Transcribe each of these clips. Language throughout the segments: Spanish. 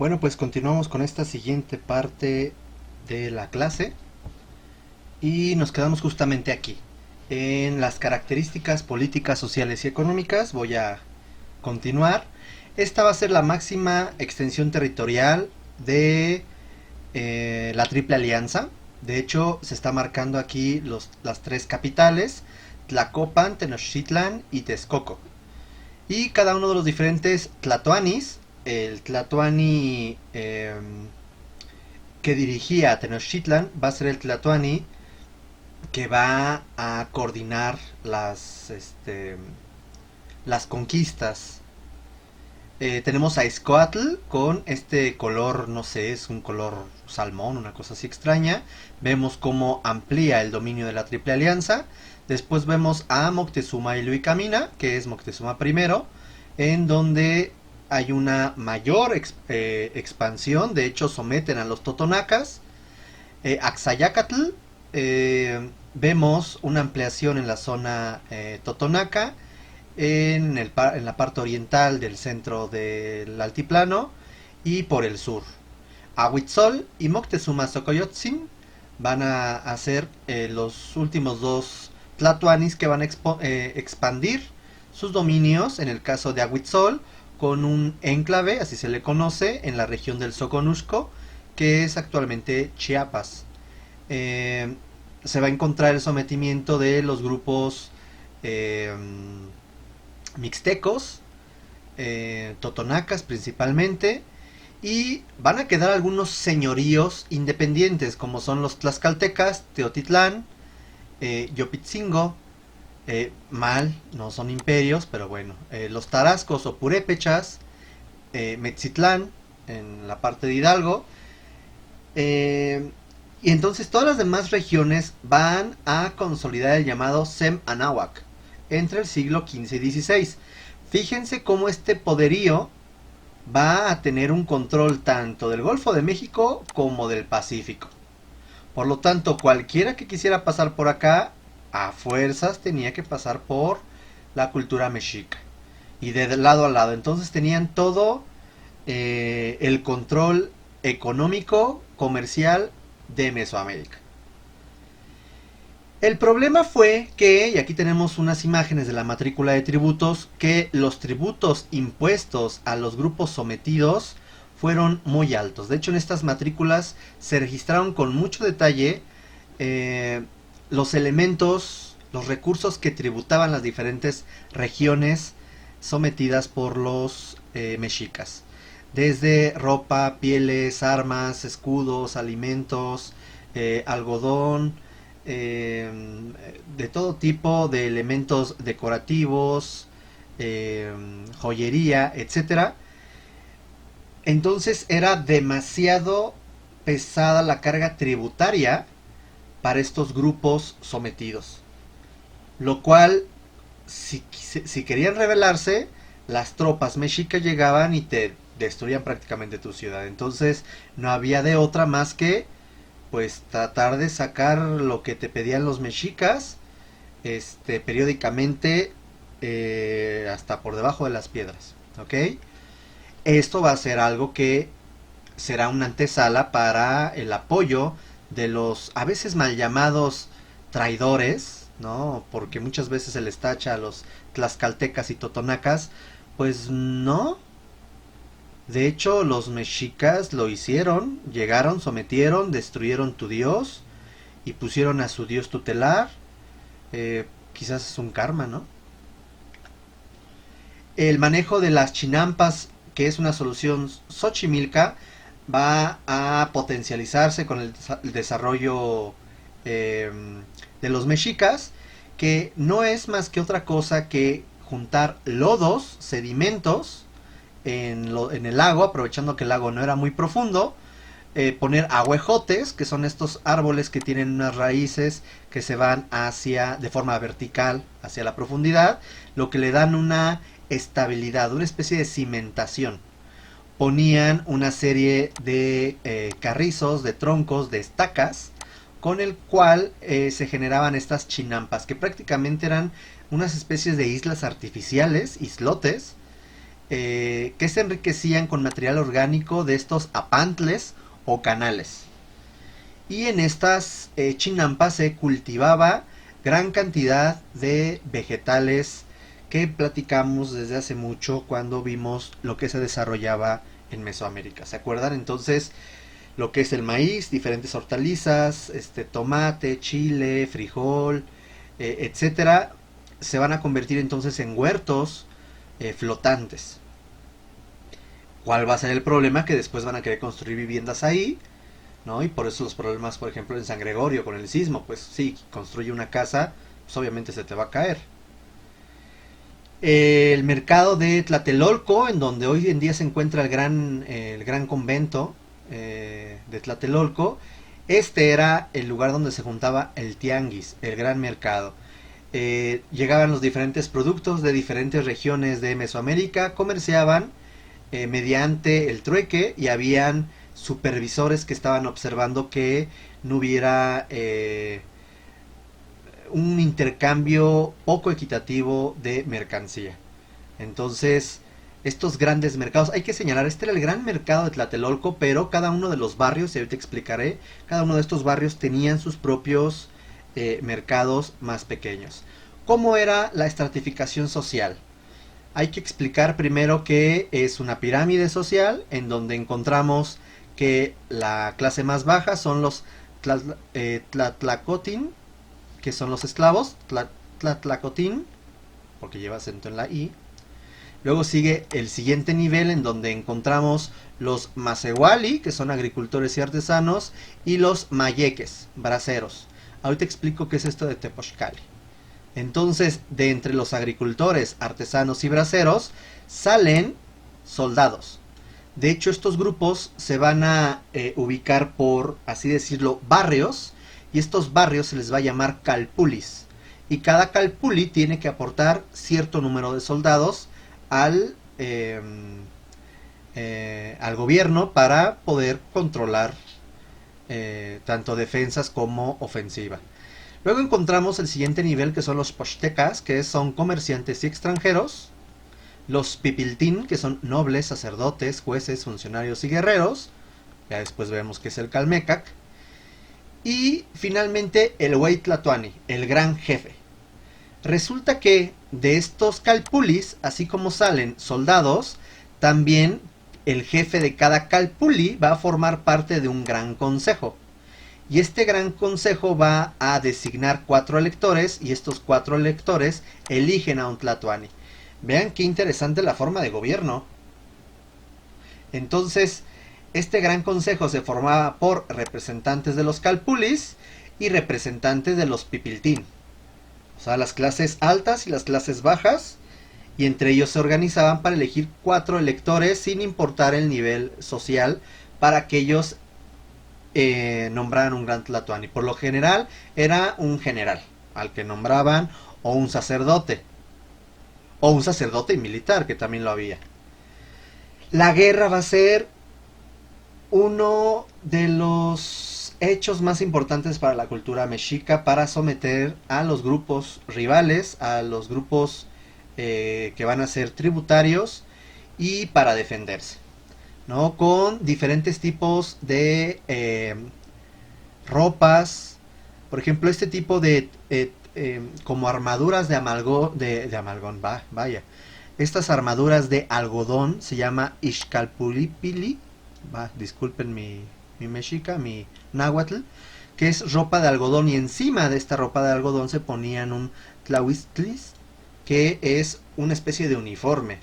Bueno, pues continuamos con esta siguiente parte de la clase y nos quedamos justamente aquí, en las características políticas, sociales y económicas. Voy a continuar. Esta va a ser la máxima extensión territorial de la Triple Alianza. De hecho, se está marcando aquí las tres capitales, Tlacopan, Tenochtitlan y Texcoco. Y cada uno de los diferentes tlatoanis, el tlatoani que dirigía a Tenochtitlan va a ser el tlatoani que va a coordinar las conquistas. Tenemos a Izcoatl con este color, no sé, es un color salmón, una cosa así extraña. Vemos cómo amplía el dominio de la Triple Alianza. Después vemos a Moctezuma y Luicamina, que es Moctezuma I, en donde hay una mayor expansión. De hecho, someten a los totonacas. Axayacatl, vemos una ampliación en la zona totonaca, en la parte oriental del centro del altiplano y por el sur. Ahuitzol y Moctezuma Xocoyotzin van a ser los últimos dos tlatoanis que van a expandir sus dominios, en el caso de Ahuitzol, con un enclave, así se le conoce, en la región del Soconusco, que es actualmente Chiapas. Eh, Se va a encontrar el sometimiento de los grupos eh, mixtecos, totonacas principalmente, y van a quedar algunos señoríos independientes, como son los tlaxcaltecas, Teotitlán, Yopitzingo, mal, no son imperios, pero bueno, los tarascos o purépechas, Metzitlán, en la parte de Hidalgo, eh, y entonces todas las demás regiones van a consolidar el llamado Sem Anáhuac entre el siglo XV y XVI. Fíjense cómo este poderío va a tener un control tanto del Golfo de México como del Pacífico. Por lo tanto, cualquiera que quisiera pasar por acá, a fuerzas tenía que pasar por la cultura mexica. Y de lado a lado. Entonces tenían todo el control económico, comercial de Mesoamérica. El problema fue que, y aquí tenemos unas imágenes de la matrícula de tributos, que los tributos impuestos a los grupos sometidos fueron muy altos. De hecho, en estas matrículas se registraron con mucho detalle los elementos, los recursos que tributaban las diferentes regiones sometidas por los mexicas. Desde ropa, pieles, armas, escudos, alimentos, algodón, de todo tipo de elementos decorativos, joyería, etcétera. Entonces era demasiado pesada la carga tributaria para estos grupos sometidos. Lo cual, si querían rebelarse, las tropas mexicas llegaban y te destruían prácticamente tu ciudad. Entonces no había de otra más que pues tratar de sacar lo que te pedían los mexicas periódicamente, hasta por debajo de las piedras, ¿ok? Esto va a ser algo que será una antesala para el apoyo de los a veces mal llamados traidores, ¿no? Porque muchas veces se les tacha a los tlaxcaltecas y totonacas, pues no. De hecho, los mexicas lo hicieron, llegaron, sometieron, destruyeron tu dios y pusieron a su dios tutelar. Quizás es un karma, ¿no? El manejo de las chinampas, que es una solución xochimilca, va a potencializarse con el desarrollo eh, de los mexicas, que no es más que otra cosa que juntar lodos, sedimentos, en el lago, aprovechando que el lago no era muy profundo, poner ahuejotes, que son estos árboles que tienen unas raíces que se van hacia, de forma vertical, hacia la profundidad, lo que le dan una estabilidad, una especie de cimentación. Ponían una serie de carrizos, de troncos, de estacas, con el cual se generaban estas chinampas, que prácticamente eran unas especies de islas artificiales, islotes, que se enriquecían con material orgánico de estos apantles o canales. Y en estas chinampas se cultivaba gran cantidad de vegetales que platicamos desde hace mucho cuando vimos lo que se desarrollaba en Mesoamérica. ¿Se acuerdan? Entonces, lo que es el maíz, diferentes hortalizas, tomate, chile, frijol, etcétera, se van a convertir entonces en huertos flotantes. ¿Cuál va a ser el problema? Que después van a querer construir viviendas ahí, ¿no? Y por eso los problemas, por ejemplo, en San Gregorio con el sismo, pues sí, construye una casa, pues obviamente se te va a caer. El mercado de Tlatelolco, en donde hoy en día se encuentra el gran convento de Tlatelolco, este era el lugar donde se juntaba el tianguis, el gran mercado. Llegaban los diferentes productos de diferentes regiones de Mesoamérica, comerciaban mediante el trueque y habían supervisores que estaban observando que no hubiera un intercambio poco equitativo de mercancía. Entonces, estos grandes mercados, hay que señalar, este era el gran mercado de Tlatelolco, pero cada uno de los barrios, y ahorita explicaré, cada uno de estos barrios tenían sus propios mercados más pequeños. ¿Cómo era la estratificación social? Hay que explicar primero que es una pirámide social en donde encontramos que la clase más baja son los Tlatlacotin, que son los esclavos, Tlatlacotin, porque lleva acento en la I. Luego sigue el siguiente nivel en donde encontramos los Masewali, que son agricultores y artesanos, y los Mayeques, braceros. Ahorita explico qué es esto de Tepochcali. Entonces, de entre los agricultores, artesanos y braceros, salen soldados. De hecho, estos grupos se van a ubicar por, así decirlo, barrios, y estos barrios se les va a llamar calpulis. Y cada calpuli tiene que aportar cierto número de soldados al gobierno para poder controlar tanto defensas como ofensiva. Luego encontramos el siguiente nivel, que son los pochtecas, que son comerciantes y extranjeros. Los pipiltín, que son nobles, sacerdotes, jueces, funcionarios y guerreros. Ya después vemos que es el calmecac. Y finalmente el Hueytlatoani, el gran jefe. Resulta que de estos calpulis, así como salen soldados, también el jefe de cada calpuli va a formar parte de un gran consejo. Y este gran consejo va a designar 4 electores, y estos 4 electores eligen a un tlatoani. Vean qué interesante la forma de gobierno. Entonces, este gran consejo se formaba por representantes de los calpulis y representantes de los pipiltín. O sea, las clases altas y las clases bajas, y entre ellos se organizaban para elegir 4 electores sin importar el nivel social para que ellos nombraran un gran tlatoani. Por lo general era un general al que nombraban, o un sacerdote y militar, que también lo había. La guerra va a ser uno de los hechos más importantes para la cultura mexica, para someter a los grupos rivales, a los grupos que van a ser tributarios, y para defenderse, ¿no? Con diferentes tipos de ropas. Por ejemplo, este tipo de como armaduras de amalgón, vaya. Estas armaduras de algodón se llama Ixcalpulipili, disculpen mi mexica, mi náhuatl, que es ropa de algodón, y encima de esta ropa de algodón se ponían un tlahuistlis, que es una especie de uniforme.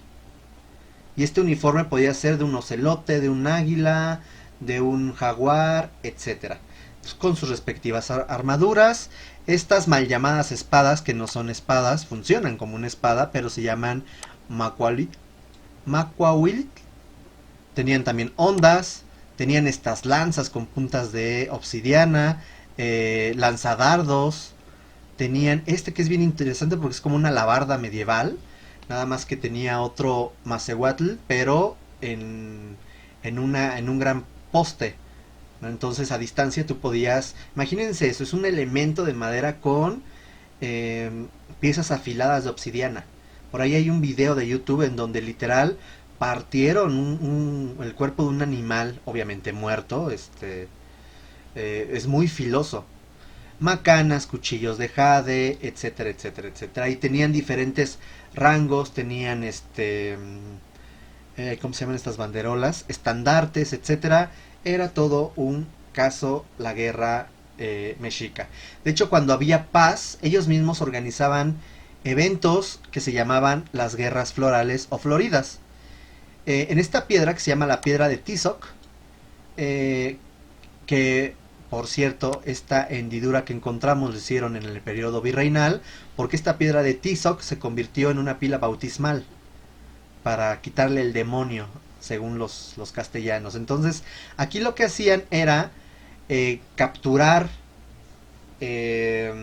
Y este uniforme podía ser de un ocelote, de un águila, de un jaguar, etc. Pues con sus respectivas armaduras. Estas mal llamadas espadas, que no son espadas, funcionan como una espada, pero se llaman macuahuil. Tenían también ondas, tenían estas lanzas con puntas de obsidiana, lanzadardos. Tenían este que es bien interesante porque es como una alabarda medieval, nada más que tenía otro macehuatl, pero en un gran poste, ¿no? Entonces a distancia tú podías, imagínense eso, es un elemento de madera con piezas afiladas de obsidiana. Por ahí hay un video de YouTube en donde literal partieron el cuerpo de un animal, obviamente muerto, es muy filoso. Macanas, cuchillos de jade, etcétera, etcétera, etcétera. Y tenían diferentes rangos, tenían ¿cómo se llaman estas banderolas? Estandartes, etcétera. Era todo un caso la guerra mexica. De hecho, cuando había paz, ellos mismos organizaban eventos que se llamaban las guerras florales o floridas. En esta piedra que se llama la piedra de Tizoc, eh, que por cierto, esta hendidura que encontramos lo hicieron en el periodo virreinal, porque esta piedra de Tizoc se convirtió en una pila bautismal para quitarle el demonio, según los castellanos. Entonces, aquí lo que hacían era capturar eh,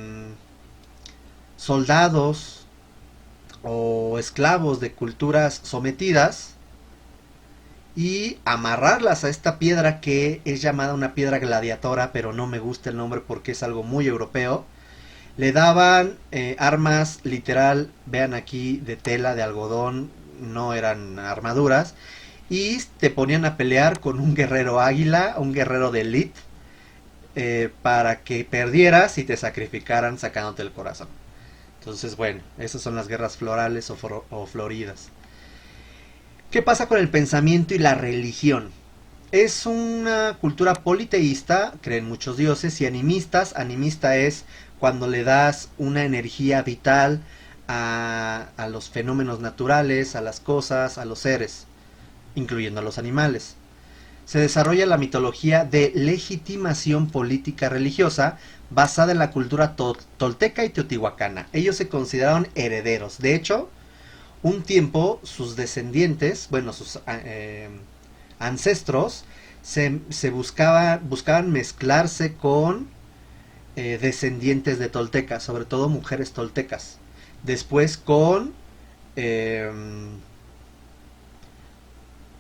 soldados o esclavos de culturas sometidas y amarrarlas a esta piedra que es llamada una piedra gladiatora, pero no me gusta el nombre porque es algo muy europeo. Le daban armas literal, vean aquí, de tela, de algodón, no eran armaduras, y te ponían a pelear con un guerrero águila, un guerrero de elite, para que perdieras y te sacrificaran sacándote el corazón. Entonces, bueno, esas son las guerras florales o floridas. ¿Qué pasa con el pensamiento y la religión? Es una cultura politeísta, creen muchos dioses, y animistas. Animista es cuando le das una energía vital a los fenómenos naturales, a las cosas, a los seres, incluyendo a los animales. Se desarrolla la mitología de legitimación política religiosa basada en la cultura tolteca y teotihuacana. Ellos se consideraron herederos. De hecho, un tiempo sus descendientes, bueno, sus ancestros, buscaban mezclarse con descendientes de toltecas, sobre todo mujeres toltecas. Después con eh,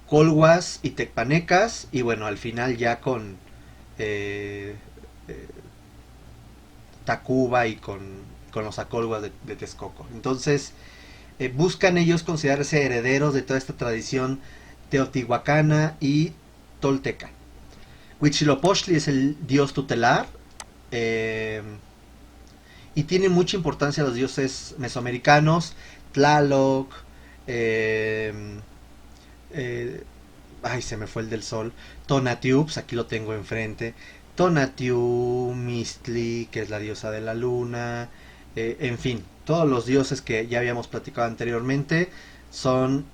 colhuas y tecpanecas, y bueno, al final ya con eh, eh, Tacuba y con los acolhuas de Texcoco. Entonces, buscan ellos considerarse herederos de toda esta tradición teotihuacana y tolteca. Huitzilopochtli es el dios tutelar, eh, y tiene mucha importancia los dioses mesoamericanos, Tlaloc, eh, eh, ay, se me fue el del sol, Tonatiuh, pues aquí lo tengo enfrente, Tonatiuh, Mistli, que es la diosa de la luna, en fin, todos los dioses que ya habíamos platicado anteriormente son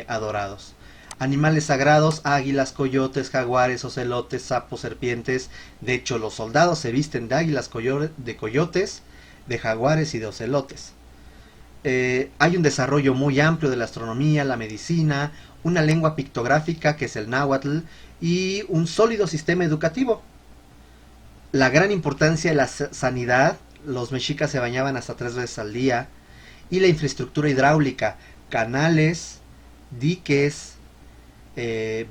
adorados. Animales sagrados, águilas, coyotes, jaguares, ocelotes, sapos, serpientes. De hecho, los soldados se visten de águilas, de coyotes, de jaguares y de ocelotes. Hay un desarrollo muy amplio de la astronomía, la medicina, una lengua pictográfica que es el náhuatl y un sólido sistema educativo. La gran importancia de la sanidad, los mexicas se bañaban hasta 3 veces al día, y la infraestructura hidráulica, canales, diques,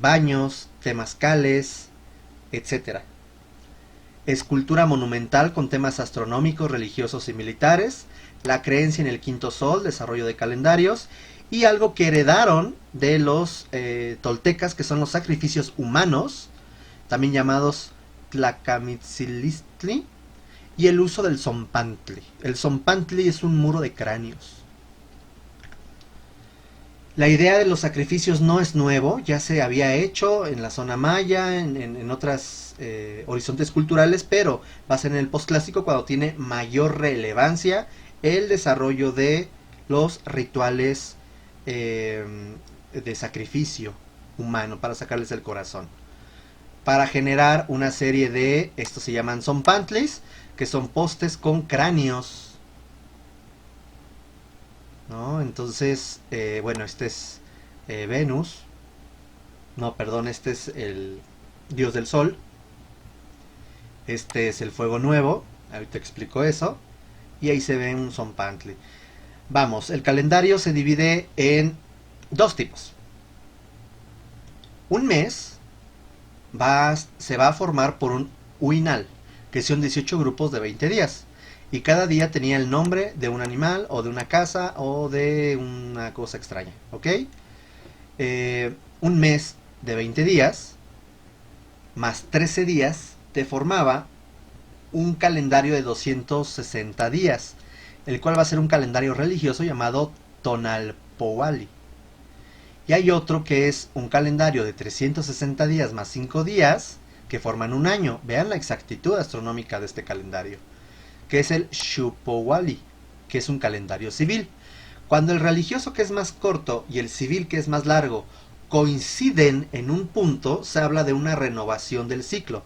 baños, temazcales, etcétera. Escultura monumental con temas astronómicos, religiosos y militares, la creencia en el quinto sol, desarrollo de calendarios, y algo que heredaron de los toltecas, que son los sacrificios humanos, también llamados Tlacamitzilistli, y el uso del zompantli. El zompantli es un muro de cráneos. La idea de los sacrificios no es nuevo, ya se había hecho en la zona maya, en otras horizontes culturales, pero va a ser en el postclásico cuando tiene mayor relevancia el desarrollo de los rituales de sacrificio humano para sacarles el corazón. Para generar una serie de, estos se llaman zompantlis, que son postes con cráneos, ¿no? Entonces, bueno, este es Venus, no, perdón, este es el dios del sol, este es el fuego nuevo, ahorita explico eso, y ahí se ve un zompantli. Vamos, el calendario se divide en dos tipos. Un mes se va a formar por un uinal, que son 18 grupos de 20 días. Y cada día tenía el nombre de un animal, o de una casa, o de una cosa extraña, ¿ok? Un mes de 20 días más 13 días te formaba un calendario de 260 días, el cual va a ser un calendario religioso llamado Tonalpowali. Y hay otro que es un calendario de 360 días más 5 días que forman un año. Vean la exactitud astronómica de este calendario, que es el Shupowali, que es un calendario civil. Cuando el religioso, que es más corto, y el civil, que es más largo, coinciden en un punto, se habla de una renovación del ciclo.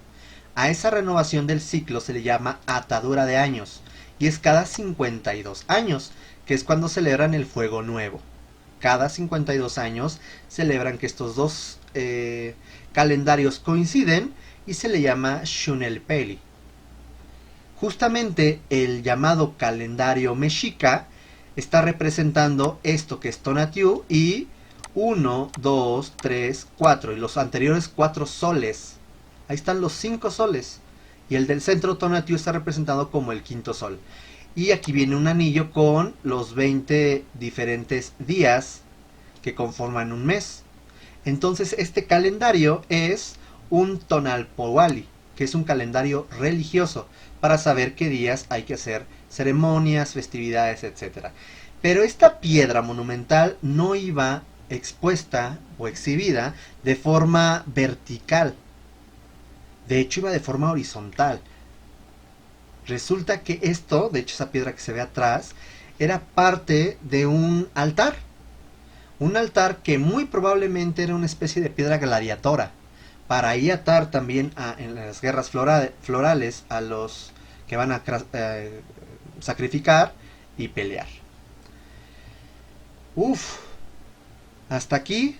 A esa renovación del ciclo se le llama atadura de años, y es cada 52 años, que es cuando celebran el fuego nuevo. Cada 52 años celebran que estos dos calendarios coinciden y se le llama Shunelpeli. Justamente el llamado calendario mexica está representando esto que es Tonatiuh y 1, 2, 3, 4 y los anteriores 4 soles. Ahí están los 5 soles. Y el del centro Tonatiuh está representado como el quinto sol. Y aquí viene un anillo con los 20 diferentes días que conforman un mes. Entonces este calendario es un Tonalpowali, que es un calendario religioso para saber qué días hay que hacer ceremonias, festividades, etc. Pero esta piedra monumental no iba expuesta o exhibida de forma vertical. De hecho iba de forma horizontal. Resulta que esto, de hecho esa piedra que se ve atrás, era parte de un altar. Un altar que muy probablemente era una especie de piedra gladiatora. Para ahí atar también en las guerras florales a los que van a sacrificar y pelear. Uf, hasta aquí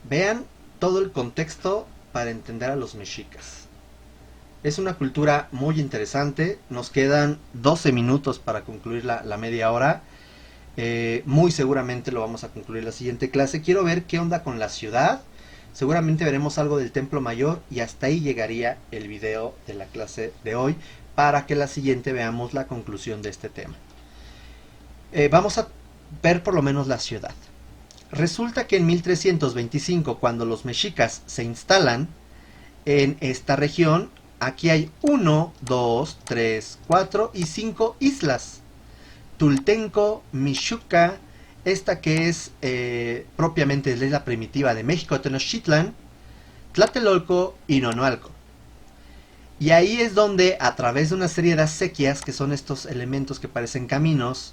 vean todo el contexto para entender a los mexicas. Es una cultura muy interesante. Nos quedan 12 minutos para concluir la media hora. Muy seguramente lo vamos a concluir en la siguiente clase. Quiero ver qué onda con la ciudad. Seguramente veremos algo del Templo Mayor y hasta ahí llegaría el video de la clase de hoy para que la siguiente veamos la conclusión de este tema. Vamos a ver por lo menos la ciudad. Resulta que en 1325, cuando los mexicas se instalan en esta región, aquí hay 1, 2, 3, 4 y 5 islas. Tultenco, Mixuca, esta que es propiamente la isla primitiva de México, Tenochtitlan, Tlatelolco y Nonualco. Y ahí es donde, a través de una serie de acequias, que son estos elementos que parecen caminos,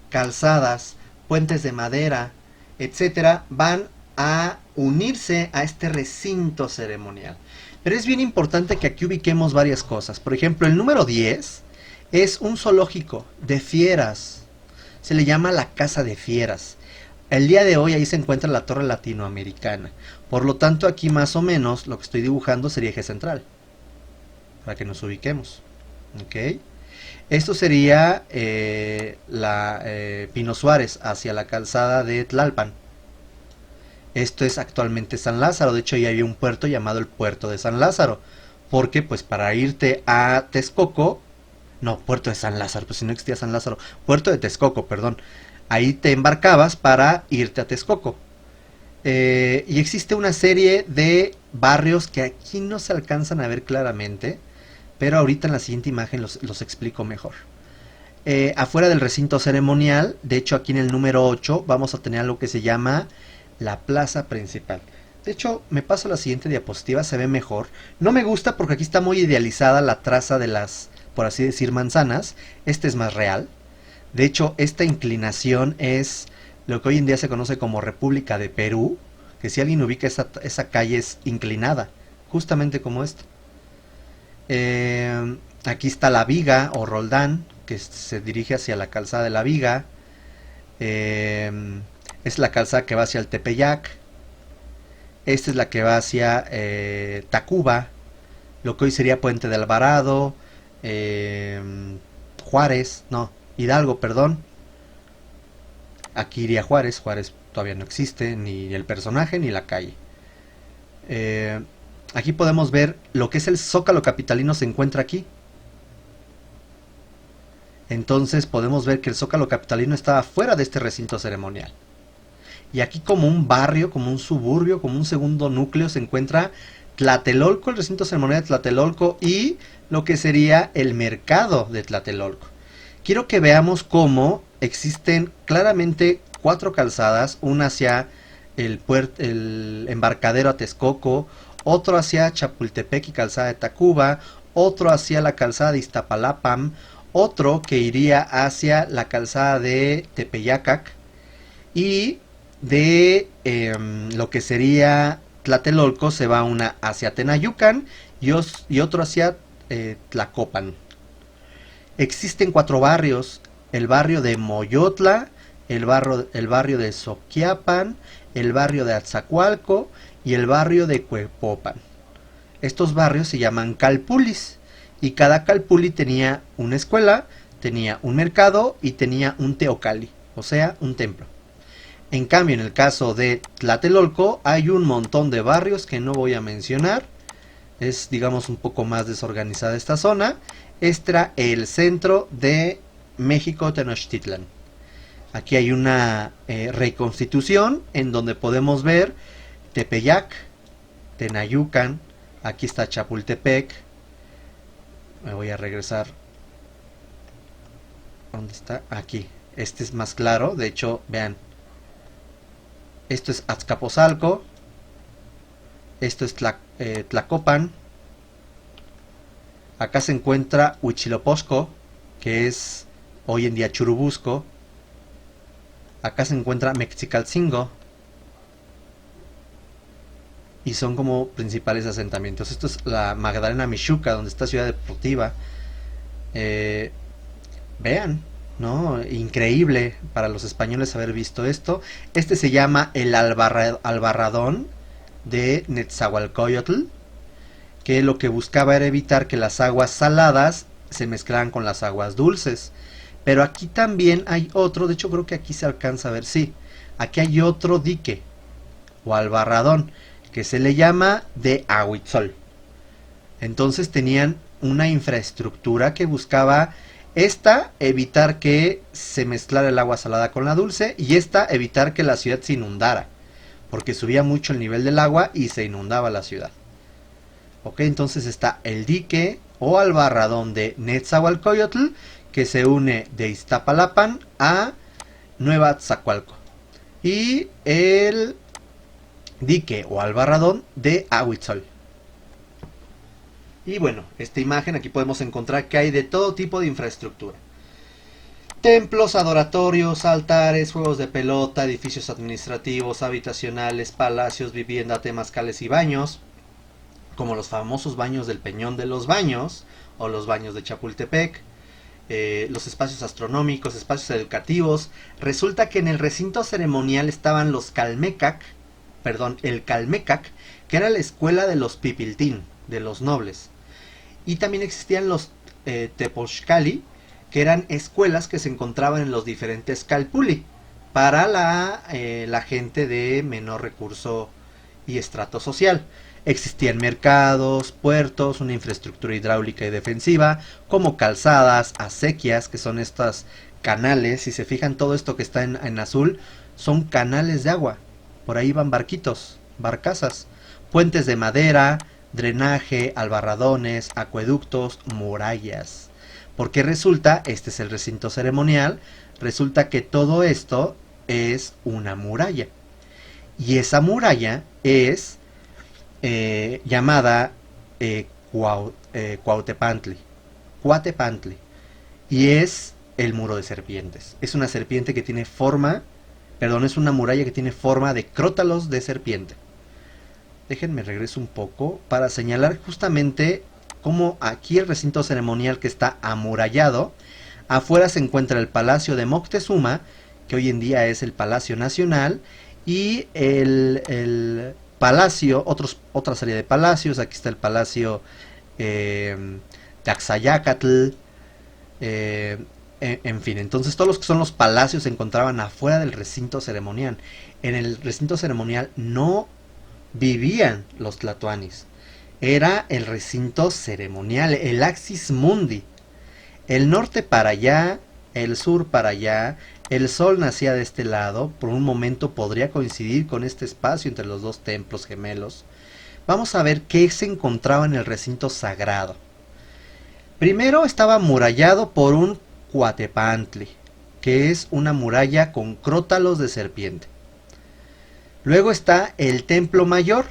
calzadas, puentes de madera, etcétera, van a unirse a este recinto ceremonial. Pero es bien importante que aquí ubiquemos varias cosas. Por ejemplo, el número 10 es un zoológico de fieras. Se le llama la Casa de Fieras. El día de hoy ahí se encuentra la Torre Latinoamericana. Por lo tanto, aquí más o menos lo que estoy dibujando sería eje central, para que nos ubiquemos. ¿Ok? Esto sería Pino Suárez hacia la calzada de Tlalpan. Esto es actualmente San Lázaro. De hecho, ya había un puerto llamado el Puerto de San Lázaro. Porque, pues, para irte a Texcoco... No, Puerto de San Lázaro, pues si no existía San Lázaro. Puerto de Texcoco, perdón. Ahí te embarcabas para irte a Texcoco. Y existe una serie de barrios que aquí no se alcanzan a ver claramente, pero ahorita en la siguiente imagen los explico mejor. Afuera del recinto ceremonial, de hecho aquí en el número 8, vamos a tener algo que se llama la plaza principal. De hecho, me paso a la siguiente diapositiva, se ve mejor. No me gusta porque aquí está muy idealizada la traza de las, por así decir, manzanas. Este es más real. De hecho, esta inclinación es lo que hoy en día se conoce como República de Perú, que si alguien ubica esa calle es inclinada, justamente como esta. Aquí está la Viga o Roldán, que se dirige hacia la calzada de la Viga. Es la calzada que va hacia el Tepeyac. Esta es la que va hacia Tacuba, lo que hoy sería Puente de Alvarado, Juárez, no, Hidalgo, perdón. Aquí iría Juárez. Juárez todavía no existe, ni el personaje ni la calle. Aquí podemos ver lo que es el Zócalo capitalino, se encuentra aquí. Entonces podemos ver que el Zócalo capitalino estaba fuera de este recinto ceremonial. Y aquí como un barrio, como un suburbio, como un segundo núcleo se encuentra Tlatelolco, el recinto ceremonial de Tlatelolco y lo que sería el mercado de Tlatelolco. Quiero que veamos cómo existen claramente 4 calzadas, una hacia el embarcadero a Texcoco, otro hacia Chapultepec y calzada de Tacuba, otro hacia la calzada de Iztapalapam, otro que iría hacia la calzada de Tepeyacac y de lo que sería Tlatelolco se va una hacia Tenayucan y otro hacia Tlacopan. Existen 4 barrios, el barrio de Moyotla, el barrio de Soquiapan, el barrio de Atzacualco y el barrio de Cuepopan. Estos barrios se llaman calpulis y cada calpuli tenía una escuela, tenía un mercado y tenía un teocalli, o sea, un templo. En cambio, en el caso de Tlatelolco hay un montón de barrios que no voy a mencionar. Es, digamos, un poco más desorganizada esta zona. Este era el centro de México Tenochtitlan. Aquí hay una reconstitución en donde podemos ver Tepeyac, Tenayucan, aquí está Chapultepec. Me voy a regresar. ¿Dónde está? Aquí. Este es más claro. De hecho, vean. Esto es Azcapotzalco. Esto es Tlacopan. Acá se encuentra Huitzilopochtli, que es hoy en día Churubusco. Acá se encuentra Mexicalcingo. Y son como principales asentamientos. Esto es la Magdalena Mixhuca, donde está Ciudad Deportiva. Vean, ¿no? Increíble para los españoles haber visto esto. Este se llama el Albarradón de Netzahualcoyotl, que lo que buscaba era evitar que las aguas saladas se mezclaran con las aguas dulces. Pero aquí también hay otro, de hecho creo que aquí se alcanza a ver, sí, aquí hay otro dique o albarradón que se le llama de Ahuitzol. Entonces tenían una infraestructura que buscaba evitar que se mezclara el agua salada con la dulce y evitar que la ciudad se inundara, porque subía mucho el nivel del agua y se inundaba la ciudad. Ok, entonces está el dique o albarradón de Netzahualcoyotl, que se une de Iztapalapan a Nueva Atzacualco. Y el dique o albarradón de Ahuitzol. Y bueno, esta imagen aquí podemos encontrar que hay de todo tipo de infraestructura. Templos, adoratorios, altares, juegos de pelota, edificios administrativos, habitacionales, palacios, vivienda, temazcales y baños, como los famosos baños del Peñón de los Baños o los baños de Chapultepec, los espacios astronómicos, espacios educativos. Resulta que en el recinto ceremonial estaban los el Calmecac, que era la escuela de los Pipiltín, de los nobles. Y también existían los Tepochcali, que eran escuelas que se encontraban en los diferentes calpuli para la gente de menor recurso y estrato social. Existían mercados, puertos, una infraestructura hidráulica y defensiva, como calzadas, acequias, que son estos canales. Si se fijan, todo esto que está en azul son canales de agua. Por ahí van barquitos, barcazas, puentes de madera, drenaje, albarradones, acueductos, murallas. Porque resulta, este es el recinto ceremonial, resulta que todo esto es una muralla. Y esa muralla es llamada Cuautepantli, y es el muro de serpientes. Es una serpiente que tiene es una muralla que tiene forma de crótalos de serpiente. Déjenme regreso un poco para señalar justamente cómo aquí el recinto ceremonial que está amurallado, afuera se encuentra el Palacio de Moctezuma, que hoy en día es el Palacio Nacional, y el palacio, otra serie de palacios. Aquí está el Palacio Taxayacatl, en fin, entonces todos los que son los palacios se encontraban afuera del recinto ceremonial. En el recinto ceremonial no vivían los tlatoanis, era el recinto ceremonial, el axis mundi, el norte para allá, el sur para allá, El sol nacía de este lado, por un momento podría coincidir con este espacio entre los dos templos gemelos. Vamos a ver qué se encontraba en el recinto sagrado. Primero estaba amurallado por un cuatepantli, que es una muralla con crótalos de serpiente. Luego está el templo mayor,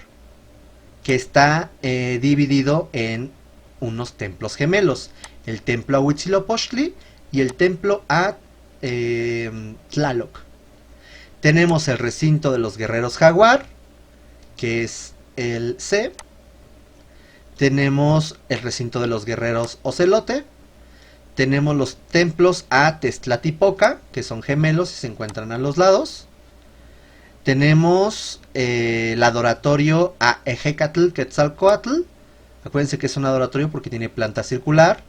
que está dividido en unos templos gemelos. El templo a Huitzilopochtli y el templo a Tlaloc. Tenemos el recinto de los guerreros jaguar, que es el C. Tenemos el recinto de los guerreros ocelote. Tenemos los templos a Tezcatlipoca, que son gemelos y se encuentran a los lados. Tenemos el adoratorio a Ejecatl Quetzalcoatl. Acuérdense que es un adoratorio porque tiene planta circular.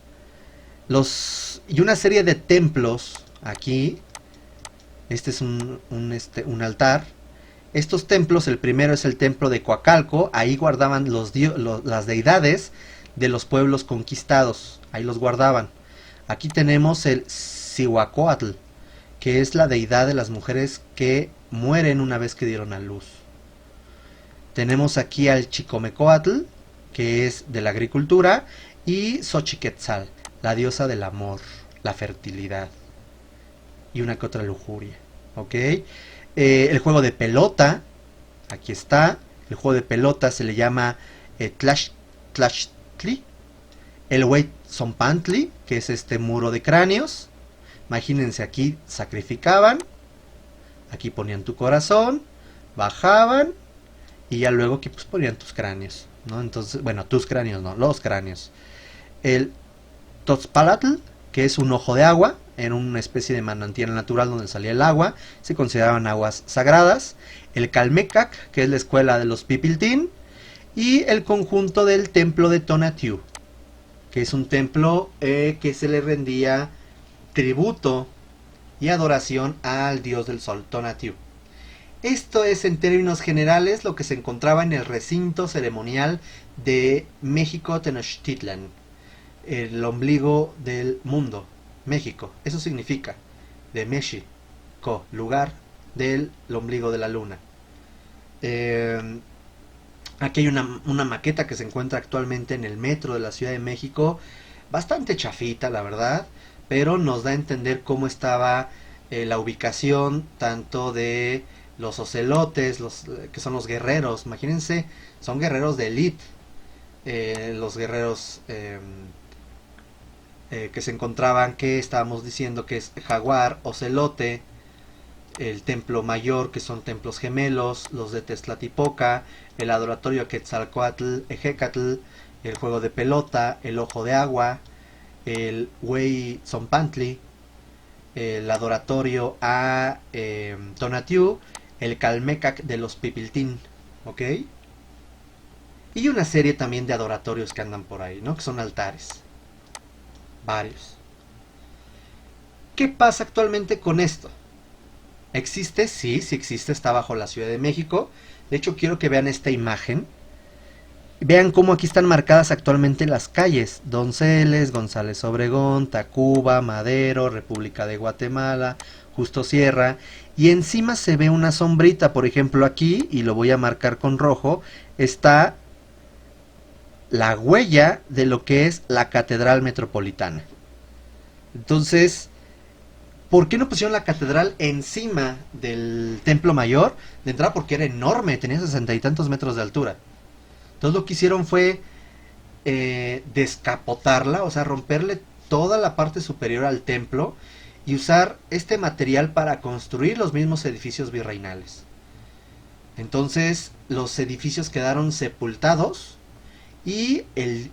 Y una serie de templos aquí. Este es un altar. Estos templos, el primero es el templo de Coacalco. Ahí guardaban las deidades de los pueblos conquistados. Ahí los guardaban. Aquí tenemos el Cihuacóatl, que es la deidad de las mujeres que mueren una vez que dieron a luz. Tenemos aquí al Chicomecoatl, que es de la agricultura, y Xochiquetzal, la diosa del amor, la fertilidad y una que otra lujuria. ¿Ok? El juego de pelota, aquí está. El juego de pelota se le llama Tlachtli. El Huitzompantli, que es este muro de cráneos. Imagínense, aquí sacrificaban, aquí ponían tu corazón, bajaban y ya luego aquí pues ponían tus cráneos, ¿no? Entonces, bueno, tus cráneos no, los cráneos. El Totzpalatl, que es un ojo de agua, era una especie de manantial natural donde salía el agua, se consideraban aguas sagradas. El Calmecac, que es la escuela de los Pipiltín, y el conjunto del templo de Tonatiuh, que es un templo que se le rendía tributo y adoración al dios del sol, Tonatiuh. Esto es en términos generales lo que se encontraba en el recinto ceremonial de México Tenochtitlan, el ombligo del mundo, México. Eso significa de México, lugar del ombligo de la luna. Aquí hay una maqueta que se encuentra actualmente en el metro de la Ciudad de México, bastante chafita la verdad, pero nos da a entender cómo estaba la ubicación tanto de los ocelotes, que son los guerreros. Imagínense, son guerreros de élite, los guerreros que se encontraban, que estábamos diciendo que es jaguar, ocelote, el templo mayor, que son templos gemelos, los de Tezcatlipoca, el adoratorio Quetzalcoatl, Ejecatl, el juego de pelota, el ojo de agua, el Huitzompantli, el adoratorio a Tonatiuh, el Calmecac de los Pipiltín, ¿ok? Y una serie también de adoratorios que andan por ahí, ¿no? Que son altares, varios. ¿Qué pasa actualmente con esto? ¿Existe? Sí, sí existe, está bajo la Ciudad de México. De hecho, quiero que vean esta imagen. Vean cómo aquí están marcadas actualmente las calles: Donceles, González Obregón, Tacuba, Madero, República de Guatemala, Justo Sierra. Y encima se ve una sombrita, por ejemplo aquí, y lo voy a marcar con rojo, está la huella de lo que es la Catedral Metropolitana. Entonces, ¿por qué no pusieron la catedral encima del Templo Mayor? De entrada porque era enorme, tenía 60 y tantos metros de altura. Entonces lo que hicieron fue descapotarla, o sea, romperle toda la parte superior al templo y usar este material para construir los mismos edificios virreinales. Entonces los edificios quedaron sepultados y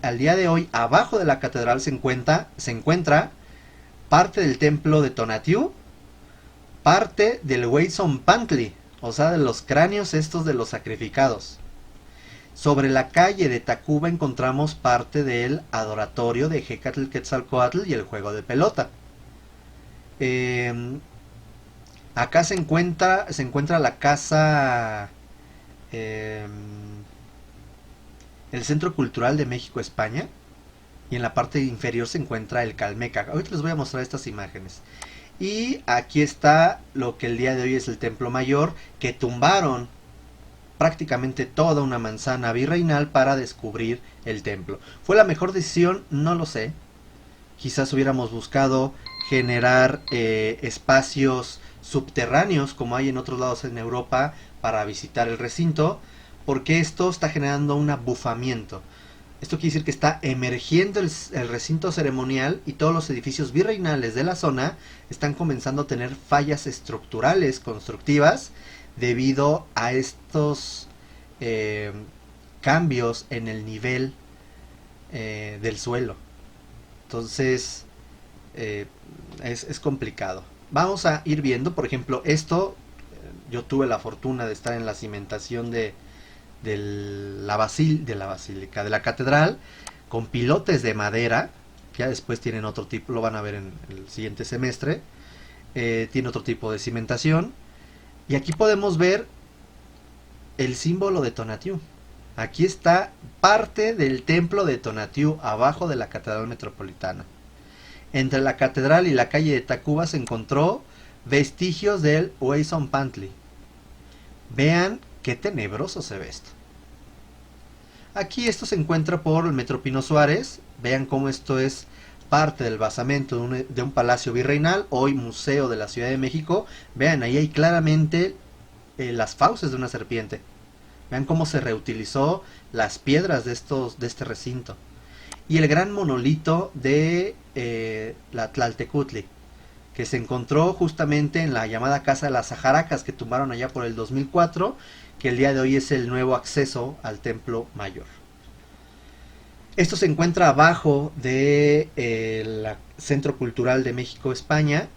al día de hoy abajo de la catedral se encuentra parte del templo de Tonatiuh, parte del Huitzompantli, o sea, de los cráneos estos de los sacrificados. Sobre la calle de Tacuba encontramos parte del adoratorio de Ejecatl Quetzalcoatl y el juego de pelota. Acá se encuentra la casa, el Centro Cultural de México España, y en la parte inferior se encuentra el Calmecac. Ahorita les voy a mostrar estas imágenes. Y aquí está lo que el día de hoy es el Templo Mayor, que tumbaron prácticamente toda una manzana virreinal para descubrir el templo. ¿Fue la mejor decisión? No lo sé. Quizás hubiéramos buscado generar espacios subterráneos como hay en otros lados en Europa para visitar el recinto, porque esto está generando un abufamiento. Esto quiere decir que está emergiendo el recinto ceremonial y todos los edificios virreinales de la zona están comenzando a tener fallas estructurales constructivas debido a estos eh, cambios en el nivel del suelo. Entonces es complicado. Vamos a ir viendo, por ejemplo, esto. Yo tuve la fortuna de estar en la cimentación de de la basílica, de la catedral, con pilotes de madera, que ya después tienen otro tipo, lo van a ver en el siguiente semestre, tiene otro tipo de cimentación, y aquí podemos ver el símbolo de Tonatiuh. Aquí está parte del templo de Tonatiuh abajo de la catedral metropolitana. Entre la catedral y la calle de Tacuba se encontró vestigios del Huayzonpantli. Vean qué tenebroso se ve esto. Aquí esto se encuentra por el Metro Pino Suárez. Vean cómo esto es parte del basamento de un palacio virreinal, hoy museo de la Ciudad de México. Vean, ahí hay claramente las fauces de una serpiente. Vean cómo se reutilizó las piedras de este recinto. Y el gran monolito de la Tlaltecutli, que se encontró justamente en la llamada Casa de las Sajaracas, que tumbaron allá por el 2004, que el día de hoy es el nuevo acceso al Templo Mayor. Esto se encuentra abajo de el Centro Cultural de México, España,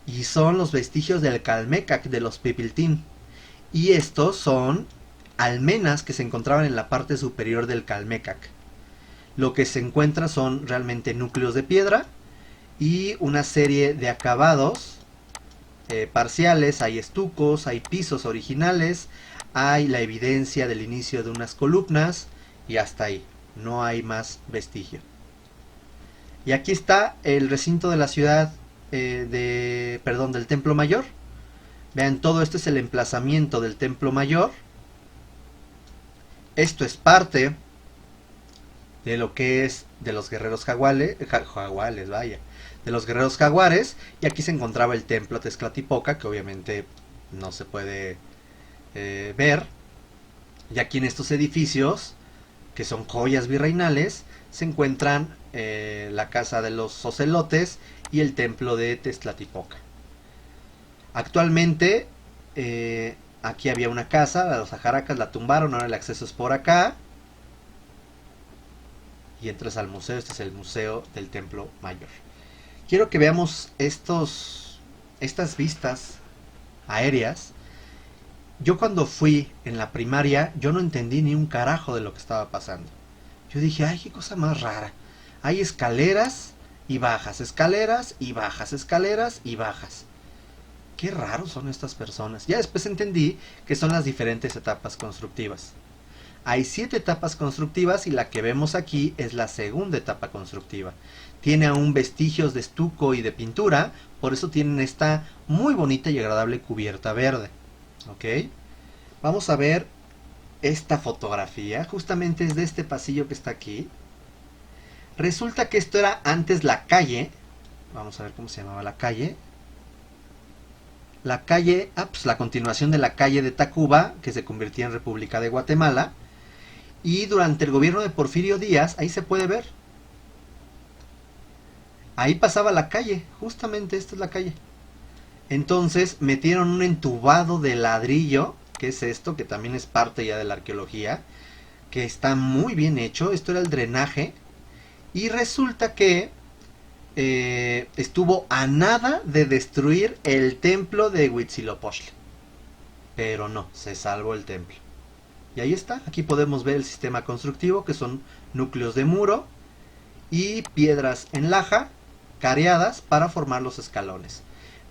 y son los vestigios del Calmecac de los Pipiltín. Y estos son almenas que se encontraban en la parte superior del Calmecac. Lo que se encuentra son realmente núcleos de piedra y una serie de acabados parciales. Hay estucos, hay pisos originales, hay la evidencia del inicio de unas columnas y hasta ahí. No hay más vestigio. Y aquí está el recinto de la ciudad del Templo Mayor. Vean, todo esto es el emplazamiento del Templo Mayor. Esto es parte de lo que es de los guerreros jaguales, vaya, de los guerreros jaguares, y aquí se encontraba el templo Tezcatlipoca, que obviamente no se puede ver, y aquí en estos edificios, que son joyas virreinales, se encuentran la casa de los ocelotes y el templo de Tezcatlipoca. Actualmente aquí había una casa, la de los Sajaracas la tumbaron, ahora el acceso es por acá. Y entras al museo. Este es el museo del Templo Mayor. Quiero que veamos estas vistas aéreas. Yo cuando fui en la primaria, yo no entendí ni un carajo de lo que estaba pasando. Yo dije, ay, qué cosa más rara. Hay escaleras y bajas, escaleras y bajas, escaleras y bajas. Qué raros son estas personas. Ya después entendí que son las diferentes etapas constructivas. Hay 7 etapas constructivas y la que vemos aquí es la segunda etapa constructiva. Tiene aún vestigios de estuco y de pintura, por eso tienen esta muy bonita y agradable cubierta verde. ¿Ok? Vamos a ver esta fotografía, justamente es de este pasillo que está aquí. Resulta que esto era antes la calle. Vamos a ver cómo se llamaba la calle. La calle, pues la continuación de la calle de Tacuba, que se convirtió en República de Guatemala. Y durante el gobierno de Porfirio Díaz, ahí se puede ver. Ahí pasaba la calle, justamente esta es la calle. Entonces metieron un entubado de ladrillo, que es esto, que también es parte ya de la arqueología, que está muy bien hecho. Esto era el drenaje. Y resulta que estuvo a nada de destruir el templo de Huitzilopochtli. Pero no, se salvó el templo. Y ahí está, aquí podemos ver el sistema constructivo, que son núcleos de muro y piedras en laja, careadas para formar los escalones.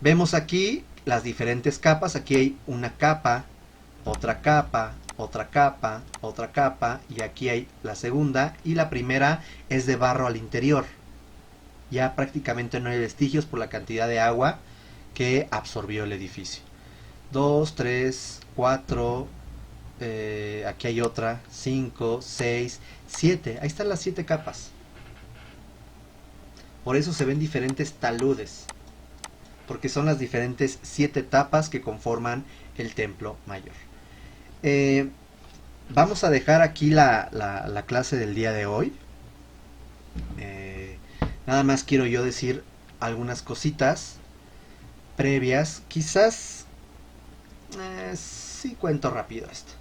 Vemos aquí las diferentes capas, aquí hay una capa, otra capa, otra capa, otra capa, y aquí hay la segunda, y la primera es de barro al interior. Ya prácticamente no hay vestigios por la cantidad de agua que absorbió el edificio. 2, 3, 4, aquí hay otra, 5, 6, 7. Ahí están las 7 capas. Por eso se ven diferentes taludes, porque son las diferentes 7 etapas que conforman el templo mayor. Vamos a dejar aquí la clase del día de hoy. Nada más quiero yo decir algunas cositas previas. Quizás sí cuento rápido esto.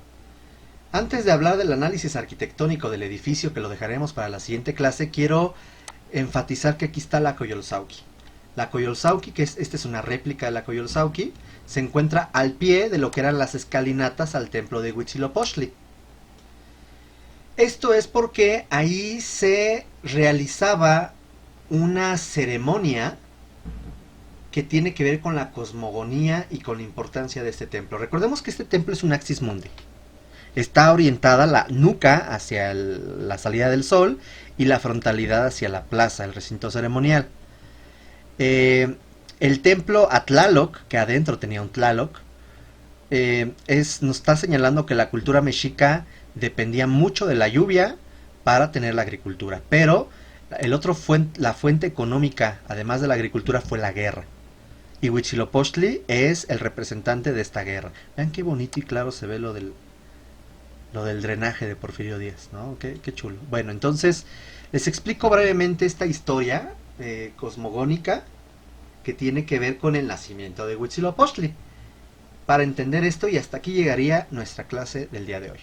Antes de hablar del análisis arquitectónico del edificio, que lo dejaremos para la siguiente clase, quiero enfatizar que aquí está la Coyolxauhqui. La Coyolxauhqui, esta es una réplica de la Coyolxauhqui, se encuentra al pie de lo que eran las escalinatas al templo de Huitzilopochtli. Esto es porque ahí se realizaba una ceremonia que tiene que ver con la cosmogonía y con la importancia de este templo. Recordemos que este templo es un axis mundi. Está orientada la nuca hacia la salida del sol y la frontalidad hacia la plaza, el recinto ceremonial. El templo a Tlaloc, que adentro tenía un Tlaloc, nos está señalando que la cultura mexica dependía mucho de la lluvia para tener la agricultura. Pero la fuente económica, además de la agricultura, fue la guerra. Y Huitzilopochtli es el representante de esta guerra. Vean qué bonito y claro se ve lo del drenaje de Porfirio Díaz, ¿no? Qué chulo. Bueno, entonces les explico brevemente esta historia cosmogónica que tiene que ver con el nacimiento de Huitzilopochtli. Para entender esto, y hasta aquí llegaría nuestra clase del día de hoy.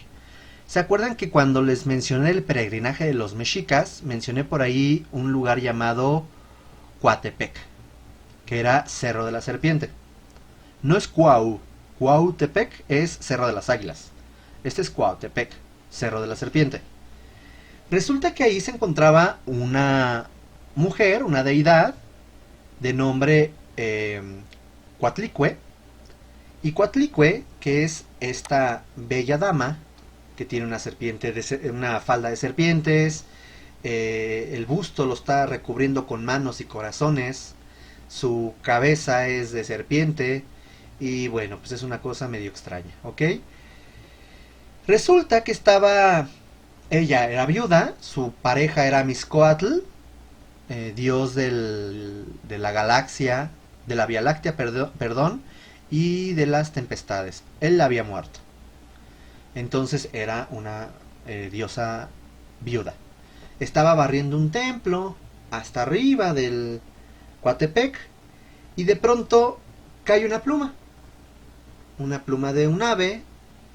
¿Se acuerdan que cuando les mencioné el peregrinaje de los mexicas, mencioné por ahí un lugar llamado Coatepec, que era Cerro de la Serpiente? No es Cuautepec es Cerro de las Águilas. Este es Coatepec, Cerro de la Serpiente. Resulta que ahí se encontraba una mujer, una deidad, de nombre Coatlicue. Y Coatlicue, que es esta bella dama, que tiene una falda de serpientes, el busto lo está recubriendo con manos y corazones, su cabeza es de serpiente, y bueno, pues es una cosa medio extraña, ¿ok? Resulta que ella era viuda, su pareja era Mixcoatl, dios de la galaxia, de la Vía Láctea, perdón, y de las tempestades. Él había muerto. Entonces era una diosa viuda. Estaba barriendo un templo hasta arriba del Coatepec y de pronto cae una pluma de un ave.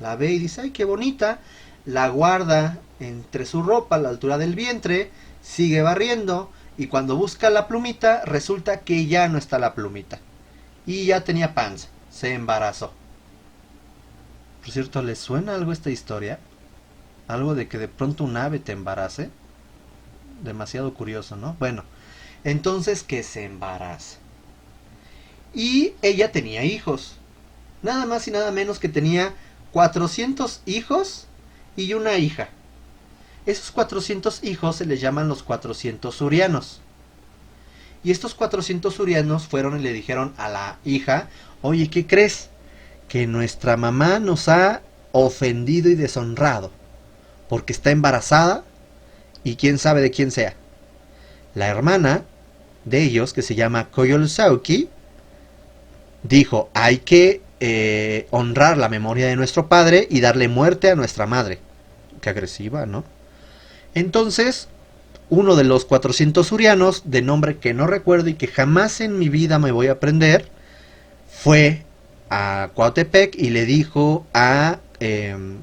La ve y dice, ay, qué bonita. La guarda entre su ropa a la altura del vientre, sigue barriendo y cuando busca la plumita resulta que ya no está la plumita y ya tenía panza, se embarazó. Por cierto, ¿les suena algo esta historia? Algo de que de pronto un ave te embarace. Demasiado curioso, ¿no? Bueno, entonces que se embaraza. Y ella tenía hijos. Nada más y nada menos que tenía 400 hijos y una hija. Esos 400 hijos se les llaman los 400 surianos. Y estos 400 surianos fueron y le dijeron a la hija, oye, ¿qué crees? Que nuestra mamá nos ha ofendido y deshonrado, porque está embarazada y quién sabe de quién sea. La hermana de ellos, que se llama Coyolxauhqui, dijo, hay que honrar la memoria de nuestro padre y darle muerte a nuestra madre. Qué agresiva, ¿no? Entonces, uno de los 400 surianos, de nombre que no recuerdo y que jamás en mi vida me voy a aprender, fue a Coatepec y le dijo a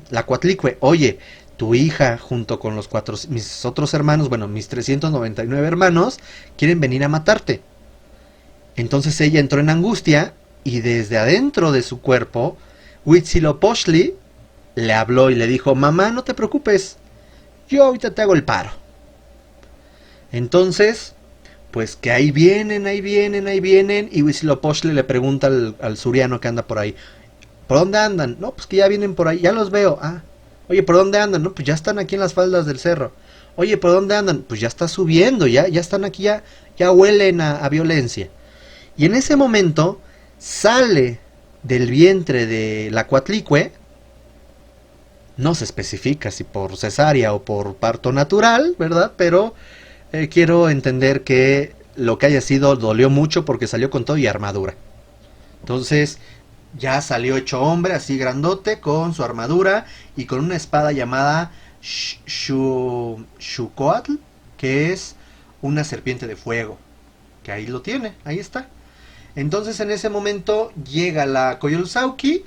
la Coatlicue, oye, tu hija junto con mis otros hermanos, bueno, mis 399 hermanos, quieren venir a matarte. Entonces ella entró en angustia y desde adentro de su cuerpo, Huitzilopochtli le habló y le dijo, mamá, no te preocupes, yo ahorita te hago el paro. Entonces, pues que ahí vienen, y Huitzilopochtli le pregunta al suriano que anda por ahí, ¿por dónde andan? No, pues que ya vienen por ahí, ya los veo. Ah, oye, ¿por dónde andan? No, pues ya están aquí en las faldas del cerro. Oye, ¿por dónde andan? Pues ya está subiendo, ya están aquí, ya huelen a violencia. Y en ese momento sale del vientre de la Coatlicue, no se especifica si por cesárea o por parto natural, ¿verdad? Pero quiero entender que lo que haya sido dolió mucho porque salió con todo y armadura. Entonces ya salió hecho hombre, así grandote, con su armadura y con una espada llamada Shukoatl, que es una serpiente de fuego. Que ahí lo tiene, ahí está. Entonces en ese momento llega la Coyolxauhqui,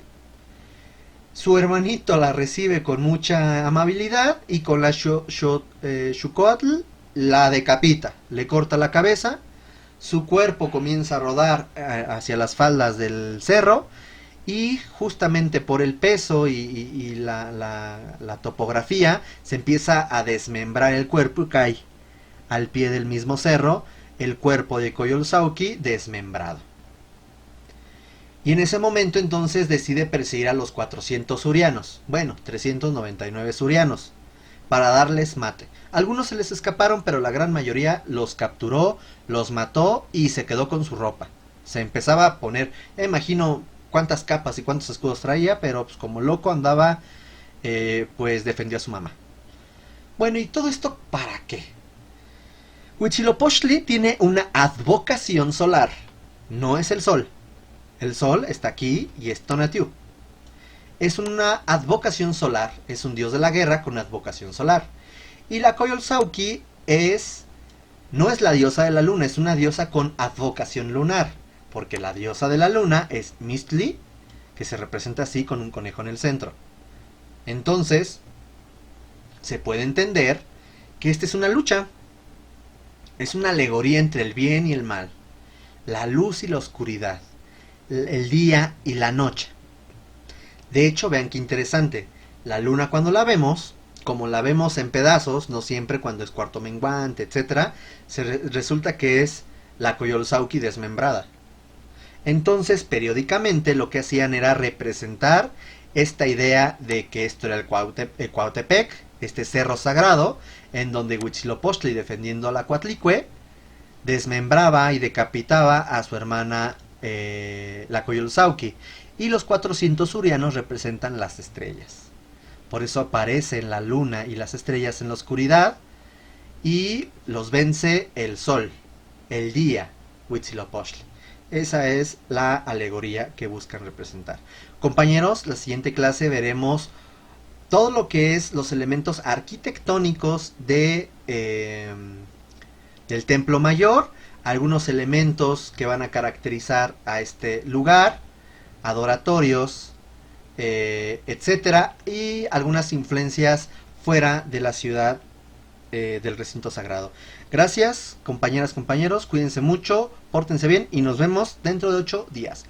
su hermanito la recibe con mucha amabilidad y con la Xucoatl la decapita, le corta la cabeza, su cuerpo comienza a rodar hacia las faldas del cerro y justamente por el peso y la topografía se empieza a desmembrar el cuerpo y cae al pie del mismo cerro el cuerpo de Coyolxauhqui desmembrado. Y en ese momento entonces decide perseguir a los 400 surianos, bueno, 399 surianos, para darles mate. Algunos se les escaparon, pero la gran mayoría los capturó, los mató y se quedó con su ropa. Se empezaba a poner, imagino cuántas capas y cuántos escudos traía, pero pues como loco andaba, pues defendió a su mamá. Bueno, ¿y todo esto para qué? Huitzilopochtli tiene una advocación solar, no es el sol. El sol está aquí y es Tonatiuh. Es una advocación solar, es un dios de la guerra con una advocación solar. Y la Coyolxauhqui no es la diosa de la luna, es una diosa con advocación lunar. Porque la diosa de la luna es Mistli, que se representa así con un conejo en el centro. Entonces, se puede entender que esta es una lucha. Es una alegoría entre el bien y el mal, la luz y la oscuridad, el día y la noche. De hecho, vean qué interesante. La luna cuando la vemos, como la vemos en pedazos, no siempre cuando es cuarto menguante, etc., resulta que es la Coyolxauhqui desmembrada. Entonces, periódicamente lo que hacían era representar esta idea de que esto era el Cuautepec, este cerro sagrado, en donde Huitzilopochtli, defendiendo a la Coatlicue, desmembraba y decapitaba a su hermana la Coyolxauhqui, y los 400 surianos representan las estrellas. Por eso aparecen la luna y las estrellas en la oscuridad y los vence el sol, el día, Huitzilopochtli. Esa es la alegoría que buscan representar. Compañeros, la siguiente clase veremos todo lo que es los elementos arquitectónicos del Templo Mayor, algunos elementos que van a caracterizar a este lugar, adoratorios, etcétera, y algunas influencias fuera de la ciudad del recinto sagrado. Gracias, compañeras, compañeros, cuídense mucho, pórtense bien y nos vemos dentro de 8 días.